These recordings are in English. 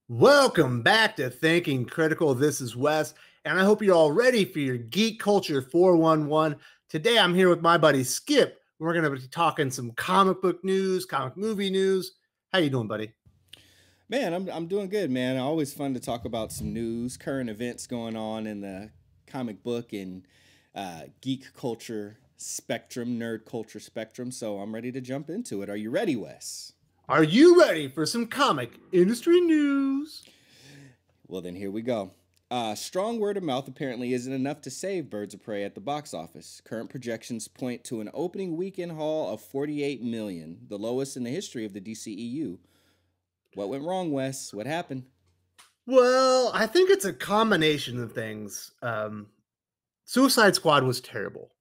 Welcome back to Thinking Critical. This is Wes, and I hope you're all ready for your Geek Culture 411. Today, I'm here with my buddy Skip. We're going to be talking some comic book news, comic movie news. How you doing, buddy? Man, I'm doing good, man. Always fun to talk about some news, current events going on in the comic book and geek culture spectrum, nerd culture spectrum. So I'm ready to jump into it. Are you ready, Wes? Are you ready for some comic industry news? Well, then here we go. Strong word of mouth apparently isn't enough to save Birds of Prey at the box office. Current projections point to an opening weekend haul of 48 million, the lowest in the history of the DCEU. What went wrong, Wes? What happened? Well, I think it's a combination of things. Suicide Squad was terrible.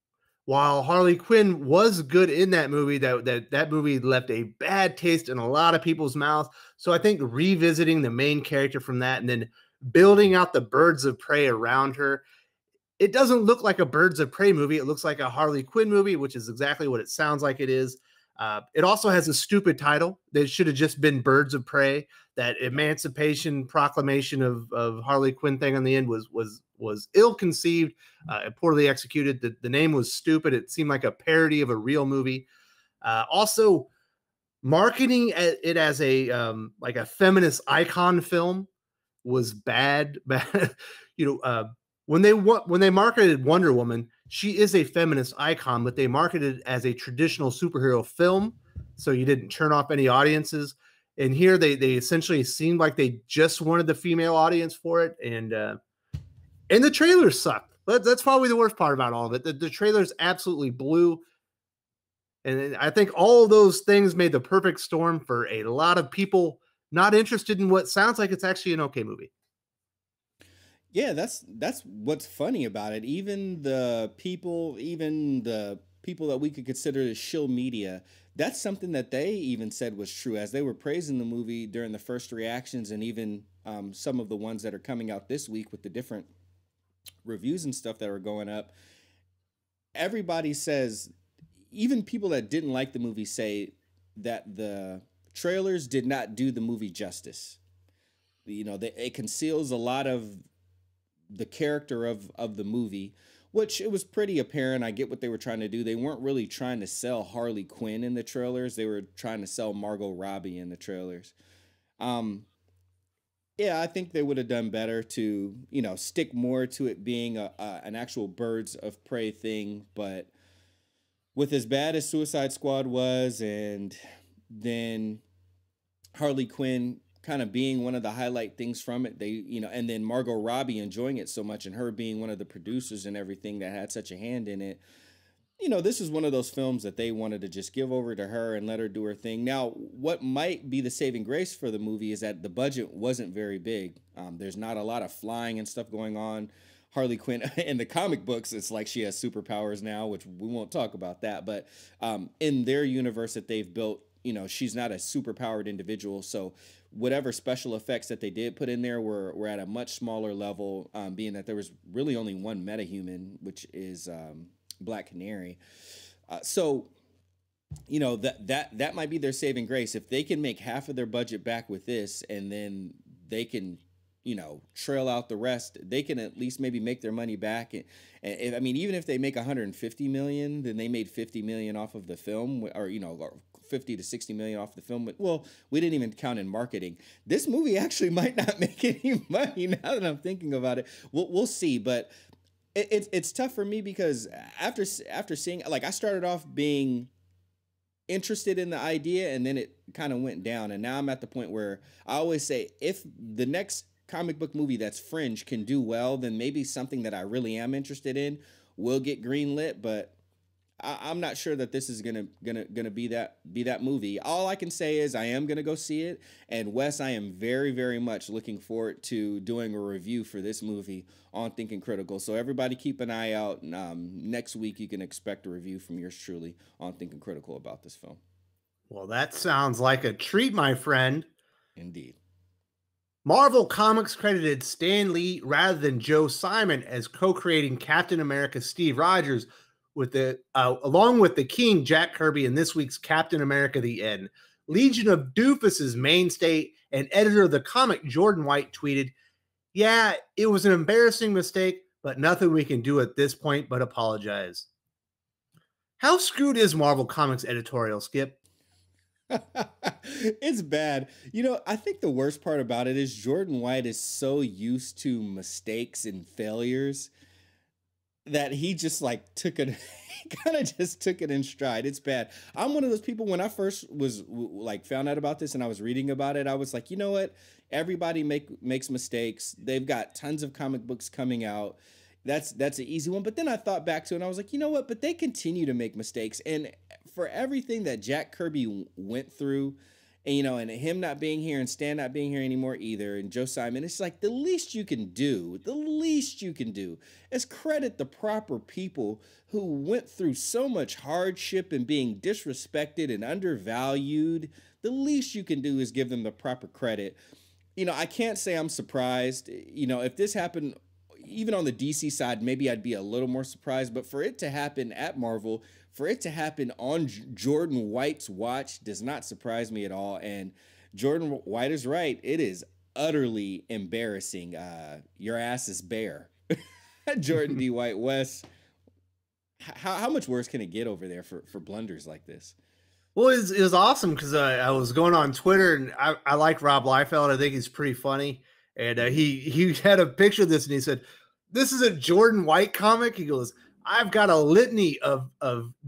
While Harley Quinn was good in that movie, that movie left a bad taste in a lot of people's mouths. So I think revisiting the main character from that and then building out the Birds of Prey around her, it doesn't look like a Birds of Prey movie. It looks like a Harley Quinn movie, which is exactly what it sounds like it is. It also has a stupid title that should have just been Birds of Prey. That Emancipation Proclamation of Harley Quinn thing on the end was ill conceived, poorly executed. The name was stupid. It seemed like a parody of a real movie. Also, marketing it as a like a feminist icon film was bad. When they marketed Wonder Woman, she is a feminist icon, but they marketed it as a traditional superhero film, so you didn't turn off any audiences. And here they essentially seemed like they just wanted the female audience for it, and the trailers sucked. That's probably the worst part about all of it. The trailers absolutely blew, and I think all of those things made the perfect storm for a lot of people not interested in what sounds like it's actually an okay movie. Yeah, that's what's funny about it. Even the people that we could consider the shill media, that's something that they even said was true as they were praising the movie during the first reactions, and even some of the ones that are coming out this week with the different reviews and stuff that are going up. Everybody says, even people that didn't like the movie say that the trailers did not do the movie justice. It conceals a lot of the character of the movie, which it was pretty apparent. I get what they were trying to do. They weren't really trying to sell Harley Quinn in the trailers. They were trying to sell Margot Robbie in the trailers. Yeah, I think they would have done better to, stick more to it being an actual Birds of Prey thing. But with as bad as Suicide Squad was, and then Harley Quinn kind of being one of the highlight things from it, and then Margot Robbie enjoying it so much and her being one of the producers and everything that had such a hand in it. This is one of those films that they wanted to just give over to her and let her do her thing. Now, what might be the saving grace for the movie is that the budget wasn't very big. There's not a lot of flying and stuff going on. Harley Quinn in the comic books, it's like she has superpowers now, which we won't talk about that. But in their universe that they've built, she's not a superpowered individual. So whatever special effects that they did put in there were at a much smaller level, being that there was really only one metahuman, which is Black Canary. So that might be their saving grace. If they can make half of their budget back with this, and then they can trail out the rest, they can at least maybe make their money back. And I mean, even if they make 150 million, then they made 50 million off of the film, or 50 to 60 million off the film. Well, we didn't even count in marketing. This movie actually might not make any money now that I'm thinking about it. We'll see, but it's tough for me because after seeing, like, I started off being interested in the idea, and then it kind of went down, and now I'm at the point where I always say, if the next comic book movie that's fringe can do well, then maybe something that I really am interested in will get greenlit. But I'm not sure that this is gonna be that movie. All I can say is I am gonna go see it, and Wes, I am very, very much looking forward to doing a review for this movie on Thinking Critical. So everybody keep an eye out. Next week you can expect a review from yours truly on Thinking Critical about this film. Well, that sounds like a treat, my friend. Indeed. Marvel Comics credited Stan Lee rather than Joe Simon as co-creating Captain America Steve Rogers, with along with the King Jack Kirby in this week's Captain America: The End. Legion of Doofus's mainstay and editor of the comic, Jordan White, tweeted, "Yeah, it was an embarrassing mistake, but nothing we can do at this point but apologize." How screwed is Marvel Comics editorial, Skip? It's bad. You know, I think the worst part about it is Jordan White is so used to mistakes and failures that he just like took it he kind of just took it in stride. It's bad. I'm one of those people when I first was like found out about this and I was reading about it, I was like, you know what? Everybody makes mistakes. They've got tons of comic books coming out. That's an easy one. But then I thought back to it and I was like, you know what? But they continue to make mistakes. And for everything that Jack Kirby went through, and you know, and him not being here and Stan not being here anymore either, and Joe Simon, it's like the least you can do is credit the proper people who went through so much hardship and being disrespected and undervalued. The least you can do is give them the proper credit. You know, I can't say I'm surprised. You know, if this happened even on the DC side, maybe I'd be a little more surprised, but for it to happen at Marvel, for it to happen on Jordan White's watch does not surprise me at all. And Jordan White is right. It is utterly embarrassing. Your ass is bare. Jordan D. White. Wes, how much worse can it get over there for blunders like this? Well, it was awesome because I was going on Twitter and I like Rob Liefeld. I think he's pretty funny. And he had a picture of this and he said, "This is a Jordan White comic." He goes, "I've got a litany of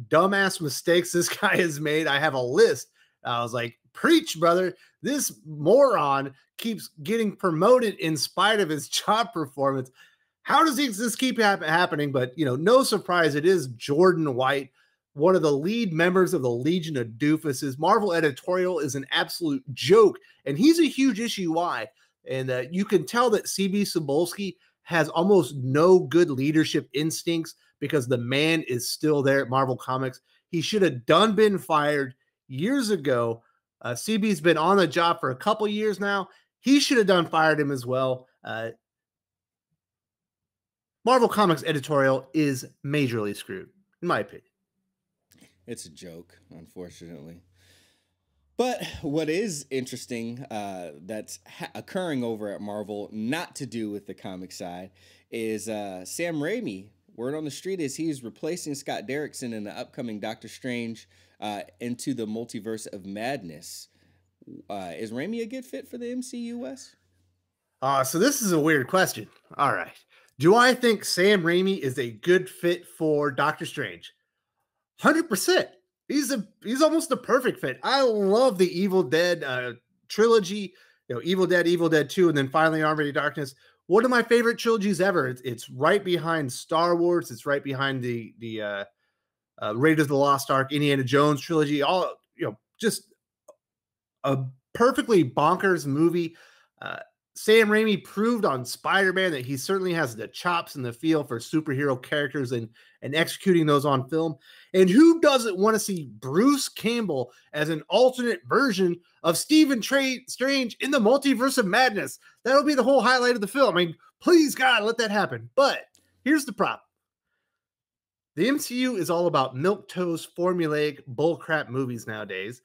dumbass mistakes this guy has made. I have a list." I was like, "Preach, brother. This moron keeps getting promoted in spite of his job performance. How does this keep happening?" But, you know, no surprise. It is Jordan White, one of the lead members of the Legion of Doofuses. Marvel editorial is an absolute joke, and he's a huge issue. Why? And you can tell that CB Cebulski has almost no good leadership instincts because the man is still there at Marvel Comics. He should have been fired years ago. CB's been on the job for a couple years now. He should have fired him as well. Marvel Comics editorial is majorly screwed, in my opinion. It's a joke, unfortunately. But what is interesting that's occurring over at Marvel, not to do with the comic side, is Sam Raimi. Word on the street is he's replacing Scott Derrickson in the upcoming Doctor Strange into the Multiverse of Madness. Is Raimi a good fit for the MCU, Wes? So this is a weird question. All right. Do I think Sam Raimi is a good fit for Doctor Strange? 100%. He's almost a perfect fit. I love the Evil Dead trilogy, you know, Evil Dead 2, and then finally Army of Darkness. One of my favorite trilogies ever. It's right behind Star Wars. It's right behind the Raiders of the Lost Ark, Indiana Jones trilogy. All, you know, just a perfectly bonkers movie. Sam Raimi proved on Spider-Man that he certainly has the chops and the feel for superhero characters and executing those on film. And who doesn't want to see Bruce Campbell as an alternate version of Stephen Strange in the Multiverse of Madness? That'll be the whole highlight of the film. I mean, please, God, let that happen. But here's the problem. The MCU is all about milquetoast, formulaic, bullcrap movies nowadays.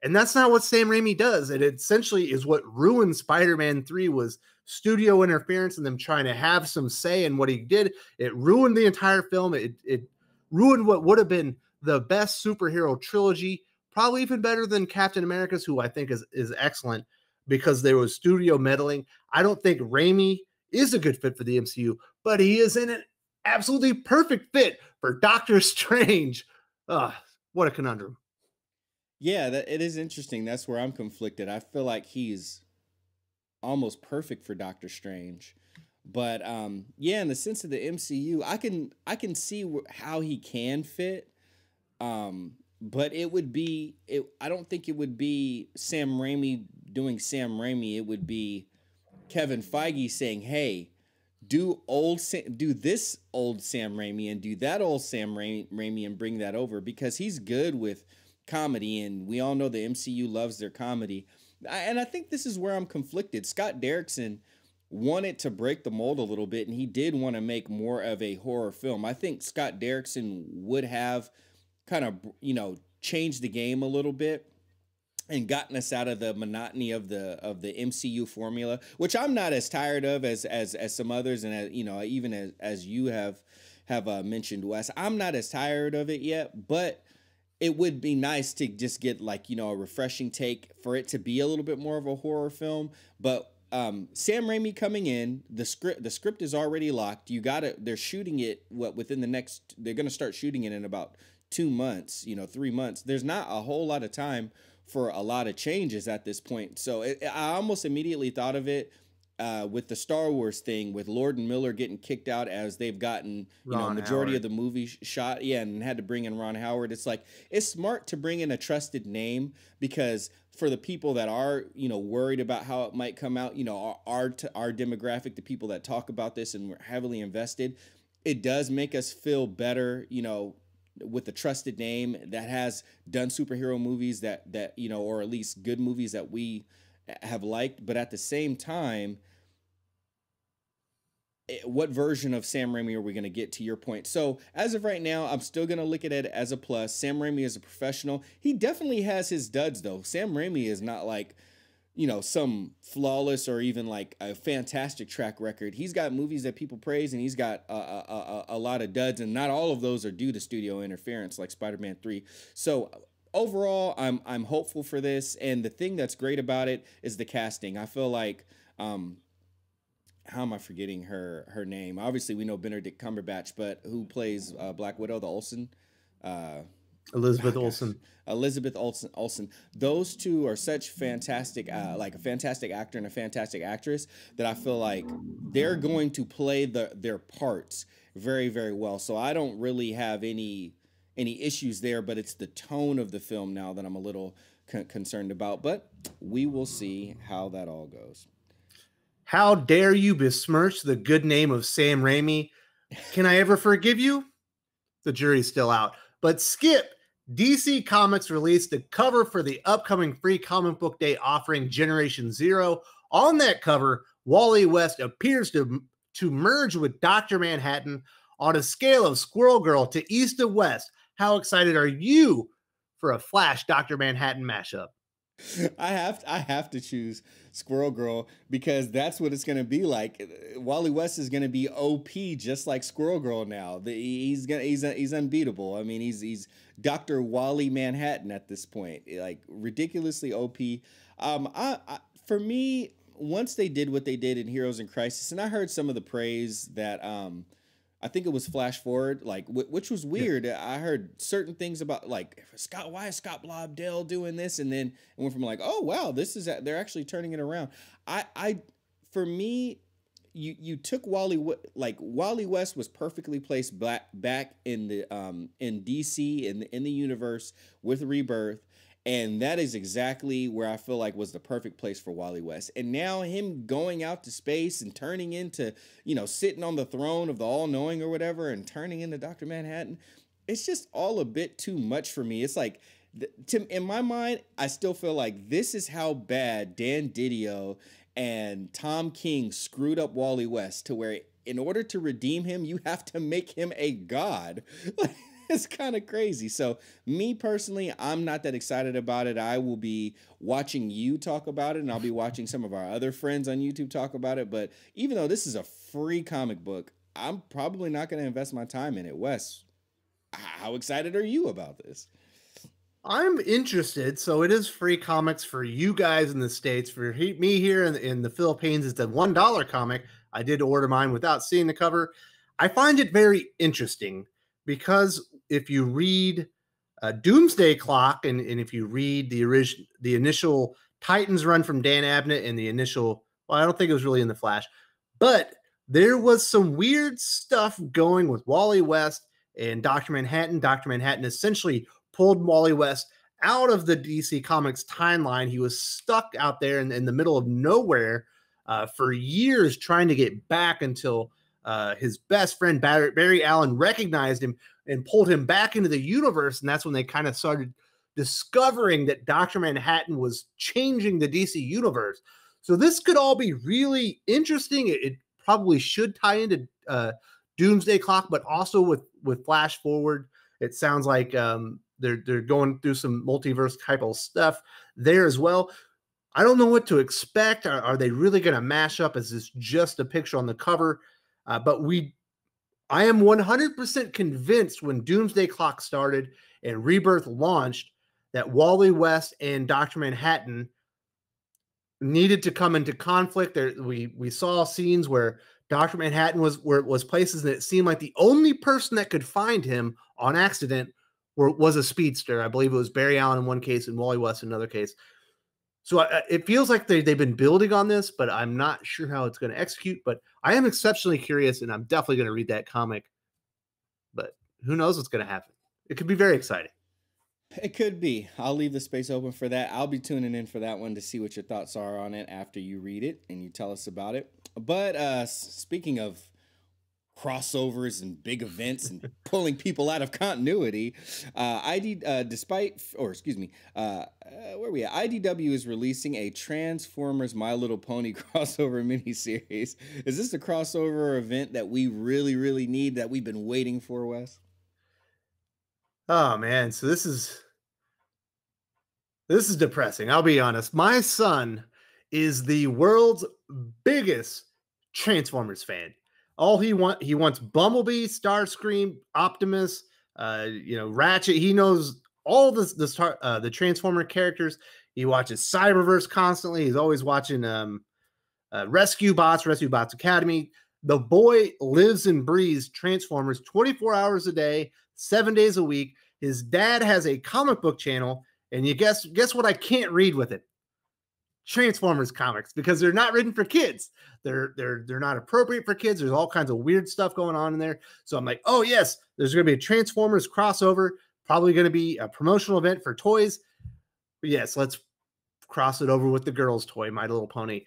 And that's not what Sam Raimi does. It essentially is what ruined Spider-Man 3 was studio interference and them trying to have some say in what he did. It ruined the entire film. It ruined what would have been the best superhero trilogy, probably even better than Captain America's, who I think is excellent because there was studio meddling. I don't think Raimi is a good fit for the MCU, but he is in an absolutely perfect fit for Doctor Strange. What a conundrum. Yeah, it is interesting. That's where I'm conflicted. I feel like he's almost perfect for Doctor Strange, but yeah, in the sense of the MCU, I can see how he can fit, but it would be I don't think it would be Sam Raimi doing Sam Raimi. It would be Kevin Feige saying, "Hey, do this old Sam Raimi and do that old Sam Raimi and bring that over," because he's good with comedy, and we all know the MCU loves their comedy. And I think this is where I'm conflicted. Scott Derrickson wanted to break the mold a little bit, and he did want to make more of a horror film. I think Scott Derrickson would have kind of, you know, changed the game a little bit. and gotten us out of the monotony of the MCU formula, which I'm not as tired of as some others, and as, you know, even as you have mentioned, Wes. I'm not as tired of it yet, but it would be nice to just get, like, you know, a refreshing take for it to be a little bit more of a horror film. But Sam Raimi coming in, the script is already locked. They're shooting it within the next. They're gonna start shooting it in about 2 months, 3 months. There's not a whole lot of time for a lot of changes at this point. So I almost immediately thought of it with the Star Wars thing, with Lord and Miller getting kicked out as they've gotten, majority of the movie shot. Yeah. And had to bring in Ron Howard. It's like, it's smart to bring in a trusted name, because for the people that are, worried about how it might come out, our demographic, the people that talk about this and we're heavily invested, it does make us feel better, with a trusted name that has done superhero movies that or at least good movies that we have liked. But at the same time, what version of Sam Raimi are we going to get, to your point? So as of right now, I'm still going to look at it as a plus. Sam Raimi is a professional. He definitely has his duds, though. Sam Raimi is not like, some flawless or even like a fantastic track record. He's got movies that people praise, and he's got a lot of duds, and not all of those are due to studio interference, like Spider-Man 3. So overall, I'm hopeful for this, and the thing that's great about it is the casting. I feel like, how am I forgetting her name? Obviously, we know Benedict Cumberbatch, but who plays Black Widow, the Olsen? Elizabeth Olsen. Elizabeth Olsen. Those two are such fantastic, like a fantastic actor and a fantastic actress, that I feel like they're going to play their parts very, very well. So I don't really have any issues there, but it's the tone of the film now that I'm a little concerned about. But we will see how that all goes. How dare you besmirch the good name of Sam Raimi? Can I ever forgive you? The jury's still out. But Skip, DC Comics released a cover for the upcoming Free Comic Book Day offering Generation Zero. On that cover, Wally West appears to merge with Dr. Manhattan on a scale of Squirrel Girl to east of west. How excited are you for a Flash Dr. Manhattan mashup? I have to choose Squirrel Girl, because that's what it's going to be like. Wally West is going to be OP just like Squirrel Girl now. He's unbeatable. I mean, he's Dr. Wally Manhattan at this point, like ridiculously OP. For me, once they did what they did in Heroes in Crisis, and I heard some of the praise that I think it was Flash Forward, like, which was weird. Yeah. I heard certain things about, like, why is Scott Lobdell doing this? And then it went from like, oh wow, they're actually turning it around. For me, you took Wally West was perfectly placed back in the in DC in the universe with Rebirth. And that is exactly where I feel like was the perfect place for Wally West. And now him going out to space and turning into, sitting on the throne of the all-knowing or whatever, and turning into Dr. Manhattan, it's just all a bit too much for me. It's like, in my mind, I still feel like this is how bad Dan Didio and Tom King screwed up Wally West, to where in order to redeem him, you have to make him a god. It's kind of crazy. So me personally, I'm not that excited about it. I will be watching you talk about it, and I'll be watching some of our other friends on YouTube talk about it. But even though this is a free comic book, I'm probably not going to invest my time in it. Wes, how excited are you about this? I'm interested. So it is free comics for you guys in the States. For me here in the Philippines, it's a $1 comic. I did order mine without seeing the cover. I find it very interesting, because if you read Doomsday Clock, and if you read the initial Titans run from Dan Abnett, and the initial, well, I don't think it was really in the Flash, but there was some weird stuff going with Wally West and Dr. Manhattan. Dr. Manhattan essentially pulled Wally West out of the DC Comics timeline. He was stuck out there in the middle of nowhere for years, trying to get back, until his best friend Barry Allen recognized him and pulled him back into the universe. And that's when they kind of started discovering that Dr. Manhattan was changing the DC universe. So this could all be really interesting. It probably should tie into Doomsday Clock, but also with Flash Forward. It sounds like they're going through some multiverse type of stuff there as well. I don't know what to expect. Are they really going to mash up? Is this just a picture on the cover? But I am 100% convinced when Doomsday Clock started and Rebirth launched that Wally West and Dr. Manhattan needed to come into conflict. There, we saw scenes where Dr. Manhattan was places that it seemed like the only person that could find him on accident was a speedster. I believe it was Barry Allen in one case and Wally West in another case. So it feels like they've been building on this, but I'm not sure how it's going to execute. But I am exceptionally curious, and I'm definitely going to read that comic. But who knows what's going to happen? It could be very exciting. It could be. I'll leave the space open for that. I'll be tuning in for that one to see what your thoughts are on it after you read it and you tell us about it. But speaking of crossovers and big events and pulling people out of continuity, IDW is releasing a Transformers My Little Pony crossover miniseries. Is this the crossover event that we really, really need, that we've been waiting for, Wes? Oh man, so this is depressing. I'll be honest. My son is the world's biggest Transformers fan. He wants Bumblebee, Starscream, Optimus, Ratchet. He knows all the Transformer characters. He watches Cyberverse constantly. He's always watching Rescue Bots Academy. The boy lives and breathes Transformers 24 hours a day, 7 days a week. His dad has a comic book channel, and you guess what I can't read with it? Transformers comics, because they're not written for kids. They're not appropriate for kids. There's all kinds of weird stuff going on in there. So I'm like, oh yes, there's going to be a Transformers crossover, probably going to be a promotional event for toys. But yes, let's cross it over with the girls' toy, My Little Pony.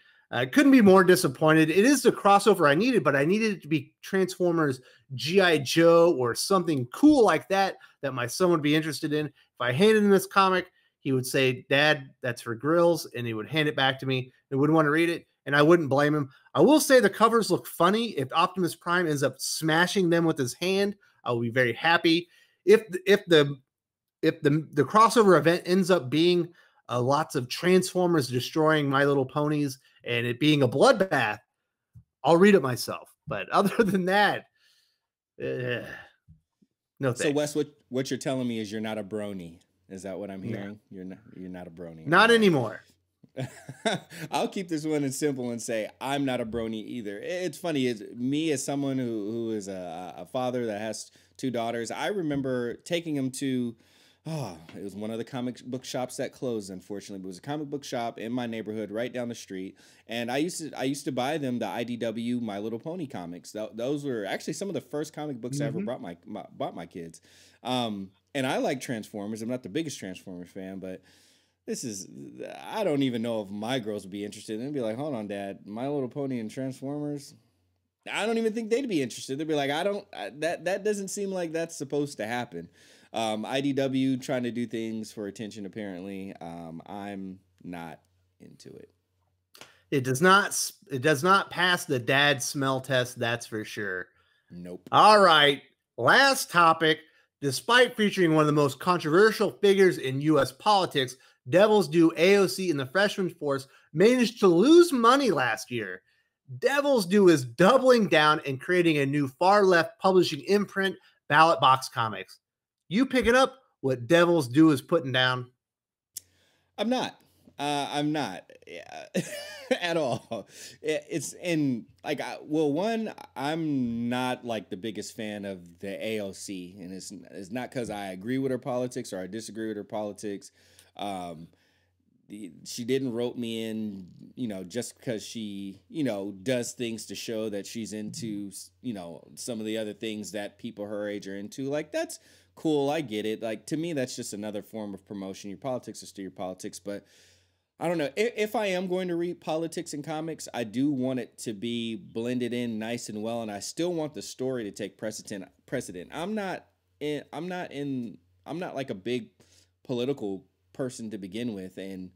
Couldn't be more disappointed. It is the crossover I needed, but I needed it to be Transformers G.I. Joe or something cool like that my son would be interested in. If I handed him this comic, he would say, "Dad, that's for grills," and he would hand it back to me and wouldn't want to read it, and I wouldn't blame him. I will say the covers look funny. If Optimus Prime ends up smashing them with his hand, I will be very happy. If the crossover event ends up being lots of Transformers destroying My Little Ponies and it being a bloodbath, I'll read it myself. But other than that, no thanks. So Wes, what you're telling me is you're not a brony. Is that what I'm hearing? No. You're not a brony. Not anymore. I'll keep this one and simple and say I'm not a brony either. It's funny, is me as someone who is a father that has 2 daughters. I remember taking them to it was one of the comic book shops that closed, unfortunately, but it was a comic book shop in my neighborhood right down the street. And I used to buy them the IDW My Little Pony comics. Those were actually some of the first comic books I ever bought my kids. And I like Transformers. I'm not the biggest Transformers fan, but I don't even know if my girls would be interested. They'd be like, "Hold on, Dad, My Little Pony and Transformers?" I don't even think they'd be interested. They'd be like, that doesn't seem like that's supposed to happen. IDW trying to do things for attention, apparently. I'm not into it. It does not pass the dad smell test, that's for sure. Nope. All right. Last topic. Despite featuring one of the most controversial figures in U.S. politics, Devil's Due AOC and the Freshman Force managed to lose money last year. Devil's Due is doubling down and creating a new far-left publishing imprint, Ballot Box Comics. You picking up what Devil's Due is putting down? I'm not. I'm not at all. It's in like, one, I'm not like the biggest fan of the AOC, and it's not because I agree with her politics or I disagree with her politics. She didn't rope me in, just because she, does things to show that she's into, some of the other things that people her age are into. Like, that's cool. I get it. Like, to me, that's just another form of promotion. Your politics is still your politics, but I don't know. If I am going to read politics and comics, I do want it to be blended in nice and well, and I still want the story to take precedent. I'm not like a big political person to begin with, and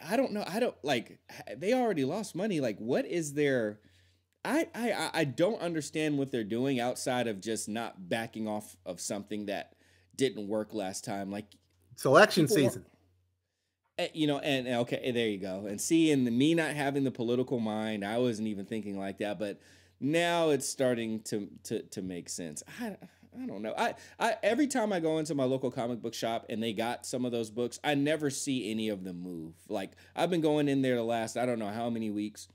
I don't know. I don't like. They already lost money. Like, what is their? I don't understand what they're doing outside of just not backing off of something that didn't work last time. Like Selection people weren't, season. you know, and okay, there you go. And see, and me not having the political mind, I wasn't even thinking like that, but now it's starting to make sense. I don't know. I every time I go into my local comic book shop and they got some of those books, I never see any of them move. Like I've been going in there the last I don't know how many weeks.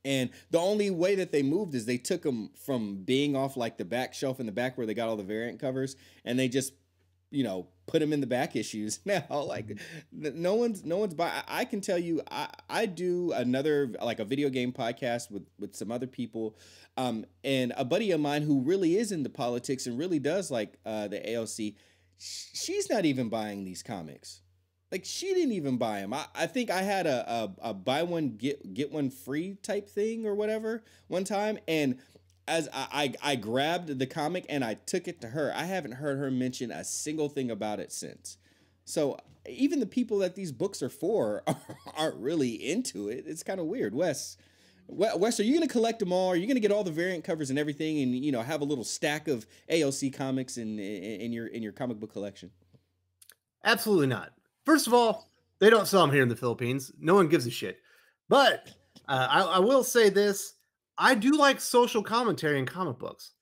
And the only way that they moved is they took them from being off like the back shelf in the back where they got all the variant covers, and they just, you know, put them in the back issues now. Like no one's buy. I can tell you, I do another like a video game podcast with some other people, and a buddy of mine who really is into politics and really does like the AOC. She's not even buying these comics. Like she didn't even buy them. I think I had a buy one get one free type thing or whatever one time, and as I grabbed the comic and I took it to her, I haven't heard her mention a single thing about it since. So even the people that these books are for aren't really into it. It's kind of weird. Wes, are you gonna collect them all? Are you gonna get all the variant covers and everything, and you know have a little stack of AOC comics in your comic book collection? Absolutely not. First of all, they don't sell them here in the Philippines. No one gives a shit. But I will say this. I do like social commentary in comic books,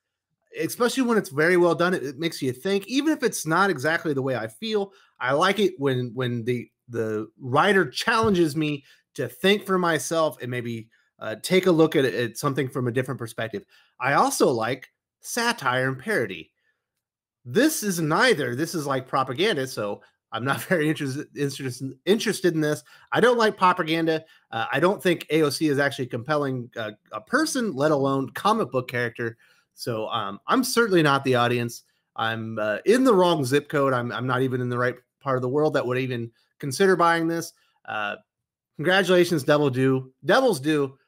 especially when it's very well done. It makes you think, even if it's not exactly the way I feel. I like it when the writer challenges me to think for myself and maybe take a look at something from a different perspective. I also like satire and parody. This is neither. This is like propaganda, so I'm not very interested in this. I don't like propaganda. I don't think AOC is actually compelling a person, let alone comic book character. So I'm certainly not the audience. I'm in the wrong zip code. I'm not even in the right part of the world that would even consider buying this. Congratulations, Devils do.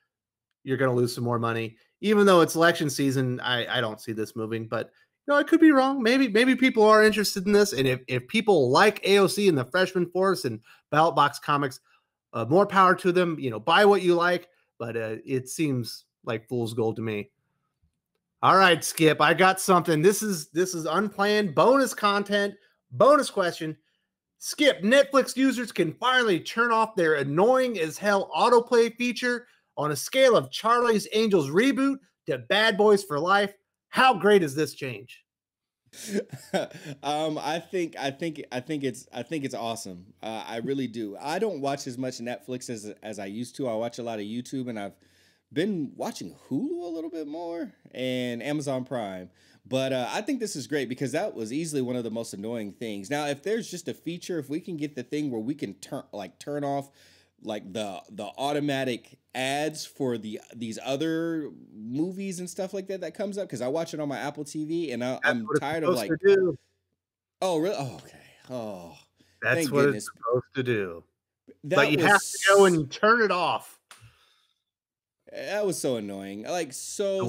You're going to lose some more money. Even though it's election season, I don't see this moving, but you know, I could be wrong. Maybe people are interested in this. And if people like AOC and the Freshman Force and Ballot Box Comics, more power to them. You know, buy what you like, but it seems like fool's gold to me. All right, Skip, I got something. This is unplanned bonus content. Bonus question. Skip, Netflix users can finally turn off their annoying as hell autoplay feature on a scale of Charlie's Angels reboot to Bad Boys for Life. How great is this change? I think it's awesome. I really do. I don't watch as much Netflix as I used to. I watch a lot of YouTube, and I've been watching Hulu a little bit more and Amazon Prime. But I think this is great because that was easily one of the most annoying things. Now, if there's just a feature, if we can get the thing where we can turn off like the automatic ads for these other movies and stuff like that comes up, because I watch it on my Apple TV, and I'm tired of like, oh really? Oh, okay. Oh, that's what it's supposed to do. But you have to go and turn it off. That was so annoying. Like so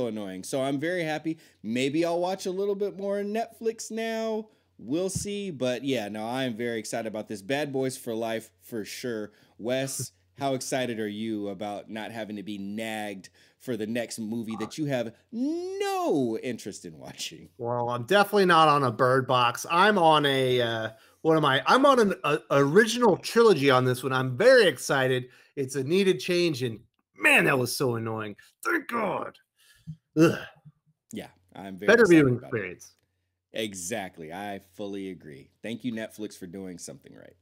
annoying. So I'm very happy. Maybe I'll watch a little bit more Netflix now. We'll see. But yeah, no, I am very excited about this. Bad Boys for Life for sure. Wes, how excited are you about not having to be nagged for the next movie that you have no interest in watching? Well, I'm definitely not on a Bird Box. I'm on a I'm on an original trilogy on this one. I'm very excited. It's a needed change, and man, that was so annoying. Thank God. Ugh. Yeah, I'm very better viewing about experience. Exactly. I fully agree. Thank you, Netflix, for doing something right.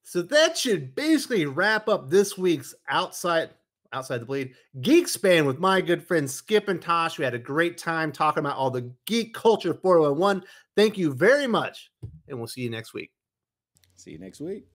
So that should basically wrap up this week's Outside the Bleed geek-span with my good friends Skip and Tosh. We had a great time talking about all the geek culture 411. Thank you very much, and we'll see you next week. See you next week.